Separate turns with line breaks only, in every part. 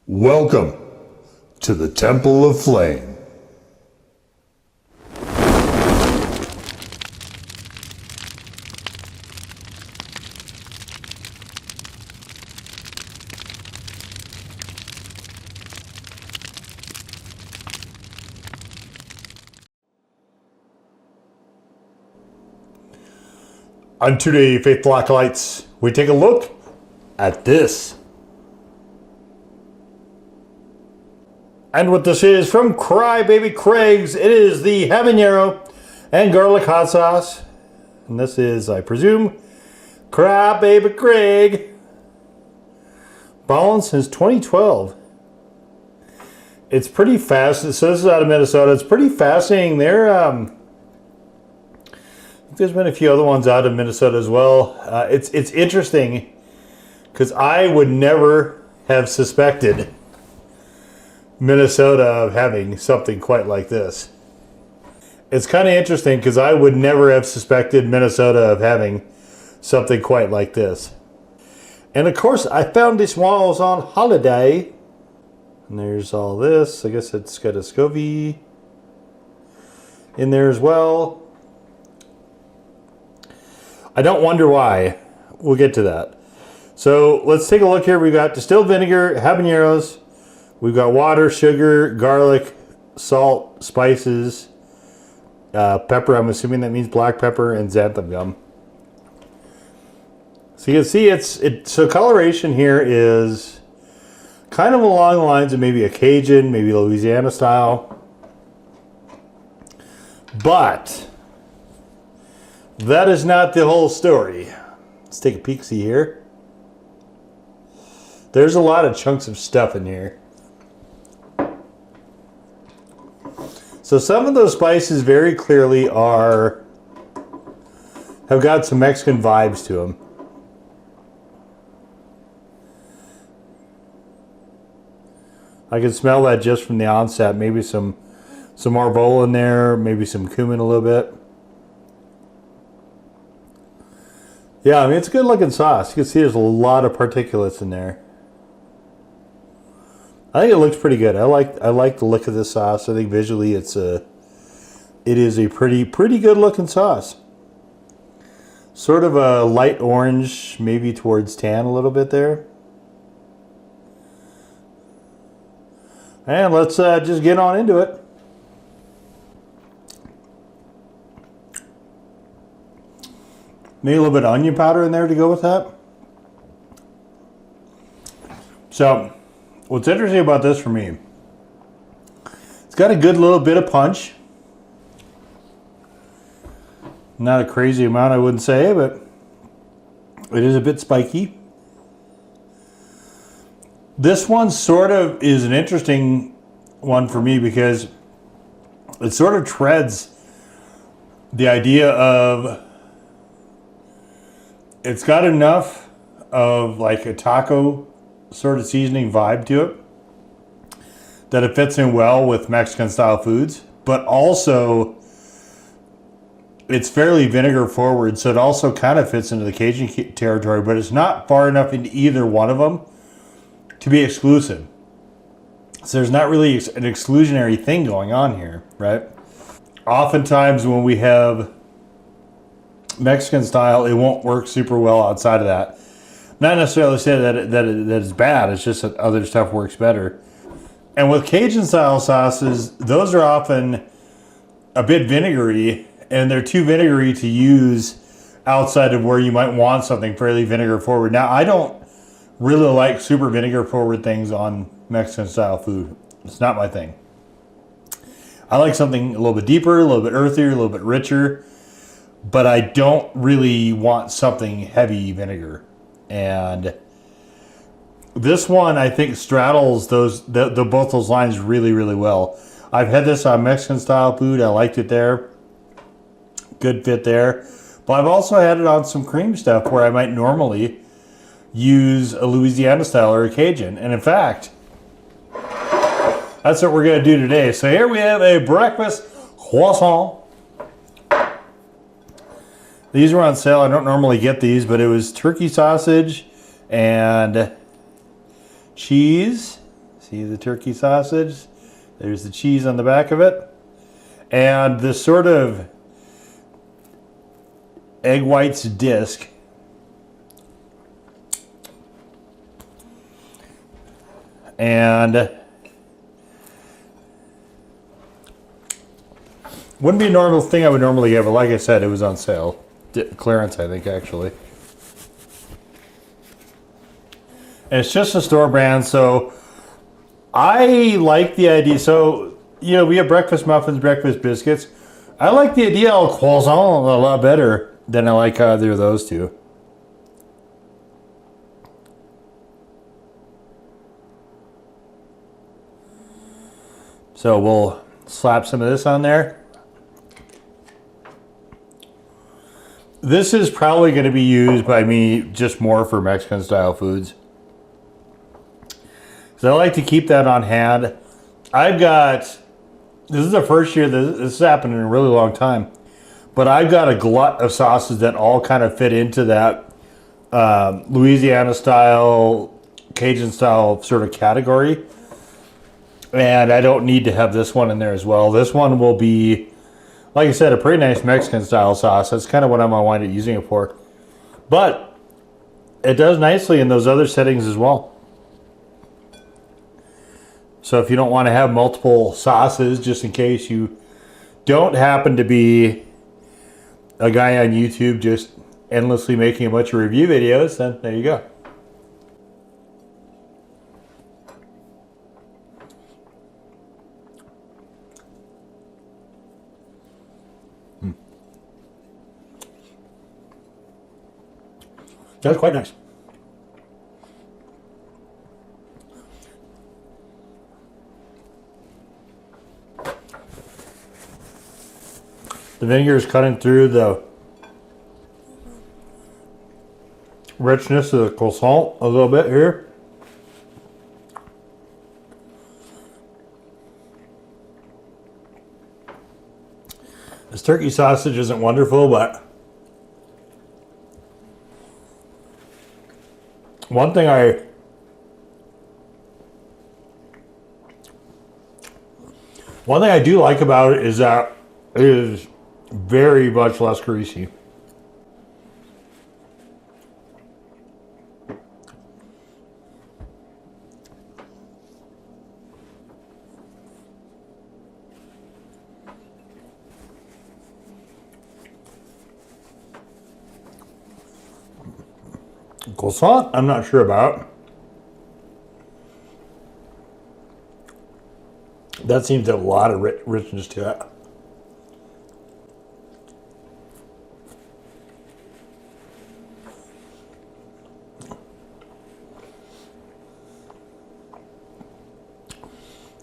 Welcome to the Temple of Flame. On today, Faithful Acolytes, we take a look at this. And what this is from Crybaby Craig's, it is the Habanero and garlic hot sauce. And this is, I presume, Crybaby Craig. Ballin since 2012. It's pretty fast. So this is out of Minnesota. It's pretty fascinating. There's been a few other ones out of Minnesota as well. It's interesting because I would never have suspected Minnesota of having something quite like this. It's kind of interesting because I would never have suspected Minnesota of having something quite like this. And of course, I found this while I was on holiday. And there's all this. I guess it's got a SCOBY in there as well. I don't wonder why. We'll get to that. So let's take a look here. We've got distilled vinegar, habaneros. We've got water, sugar, garlic, salt, spices, pepper. I'm assuming that means black pepper, and xanthan gum. So you can see so coloration here is kind of along the lines of maybe a Cajun, maybe Louisiana style. But that is not the whole story. Let's take a peek-see here. There's a lot of chunks of stuff in here. So some of those spices very clearly have got some Mexican vibes to them. I can smell that just from the onset. Maybe some arbola in there, maybe some cumin a little bit. Yeah, I mean, it's a good looking sauce. You can see there's a lot of particulates in there. I think it looks pretty good. I like the look of this sauce. I think visually it is a pretty good looking sauce. Sort of a light orange, maybe towards tan a little bit there. And let's just get on into it. Maybe a little bit of onion powder in there to go with that. So, what's interesting about this for me, it's got a good little bit of punch. Not a crazy amount, I wouldn't say, but it is a bit spiky. This one sort of is an interesting one for me because it sort of treads the idea of it's got enough of like a taco sort of seasoning vibe to it that it fits in well with Mexican style foods, but also it's fairly vinegar forward, so it also kind of fits into the Cajun territory, but it's not far enough into either one of them to be exclusive. So there's not really an exclusionary thing going on here, right? Oftentimes when we have Mexican style, it won't work super well outside of that. Not necessarily say that it's bad, it's just that other stuff works better. And with Cajun style sauces, those are often a bit vinegary, and they're too vinegary to use outside of where you might want something fairly vinegar forward. Now, I don't really like super vinegar forward things on Mexican style food. It's not my thing. I like something a little bit deeper, a little bit earthier, a little bit richer, but I don't really want something heavy vinegar. And this one, I think, straddles both those lines really, really well. I've had this on Mexican style food. I liked it there. Good fit there. But I've also had it on some cream stuff where I might normally use a Louisiana style or a Cajun. And in fact, that's what we're going to do today. So here we have a breakfast croissant. These were on sale. I don't normally get these, but it was turkey sausage and cheese, See the turkey sausage? There's the cheese on the back of it. And this sort of egg whites disc. And wouldn't be a normal thing I would normally get, but like I said, it was on sale. Clearance, I think, actually. And it's just a store brand, so I like the idea. So, you know, we have breakfast muffins, breakfast biscuits. I like the idea of croissant a lot better than I like either of those two. So we'll slap some of this on there. This is probably going to be used by me just more for Mexican style foods. So I like to keep that on hand. I've got, this is the first year this has happened in a really long time, but I've got a glut of sauces that all kind of fit into that Louisiana style, Cajun style sort of category. And I don't need to have this one in there as well. This one will be, like I said, a pretty nice Mexican style sauce. That's kind of what I'm going to wind up using it for. But it does nicely in those other settings as well. So if you don't want to have multiple sauces, just in case you don't happen to be a guy on YouTube just endlessly making a bunch of review videos, then there you go. That's quite nice. The vinegar is cutting through the richness of the croissant a little bit here. This turkey sausage isn't wonderful, but one thing I do like about it is that it is very much less greasy. Croissant, I'm not sure about. That seems to have a lot of richness to it.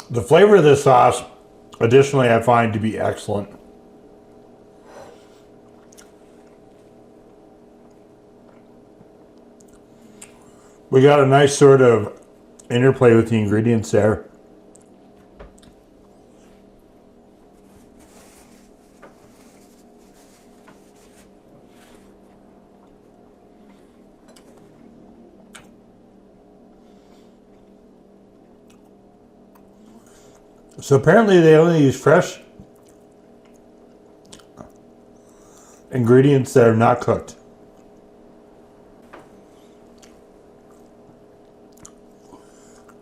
The flavor of this sauce, additionally, I find to be excellent. We got a nice sort of interplay with the ingredients there. So apparently they only use fresh ingredients that are not cooked.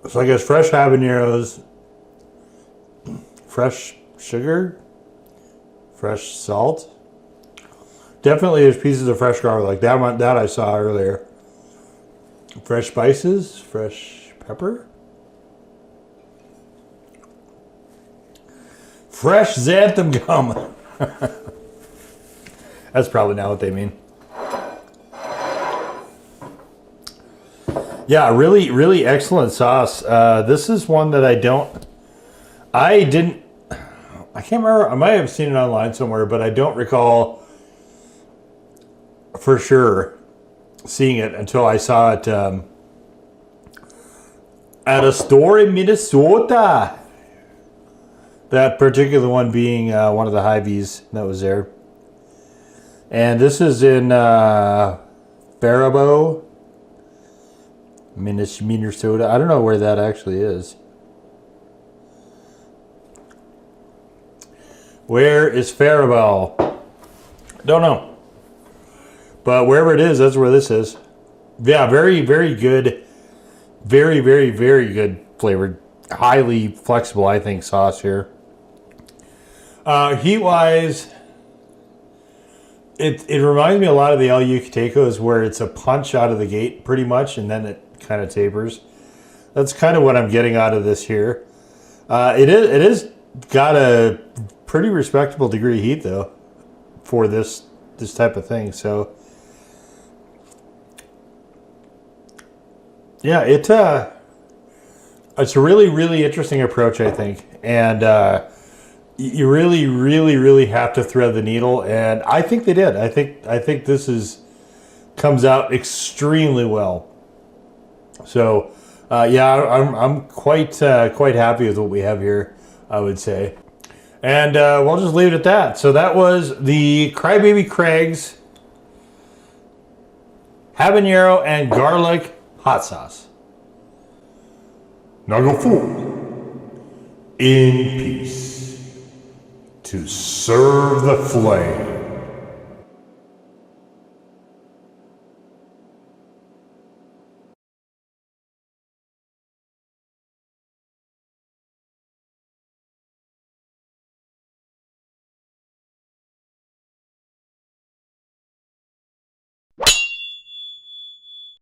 So I guess fresh habaneros, fresh sugar, fresh salt. Definitely there's pieces of fresh garlic. That I saw earlier. Fresh spices, fresh pepper. Fresh xanthan gum. That's probably not what they mean. Yeah, really, really excellent sauce. This is one that I can't remember, I might have seen it online somewhere, but I don't recall for sure seeing it until I saw it at a store in Minnesota. That particular one being one of the Hy-Vees that was there. And this is in Faribault, Minnesota. I don't know where that actually is. Where is Farabelle? Don't know. But wherever it is, that's where this is. Yeah, very, very good. Very, very, very good flavored. Highly flexible, I think, sauce here. Heat-wise, it reminds me a lot of the El Yucatecos, where it's a punch out of the gate pretty much, and then it kind of tapers. That's kind of what I'm getting out of this here. It is got a pretty respectable degree of heat, though, for this type of thing. So, yeah, it's a really, really interesting approach, I think. And you really, really, really have to thread the needle, and I think they did. I think this comes out extremely well. So, yeah, I'm quite happy with what we have here, I would say. And we'll just leave it at that. So that was the Crybaby Craig's habanero and garlic hot sauce. Now go forth in peace to serve the flame.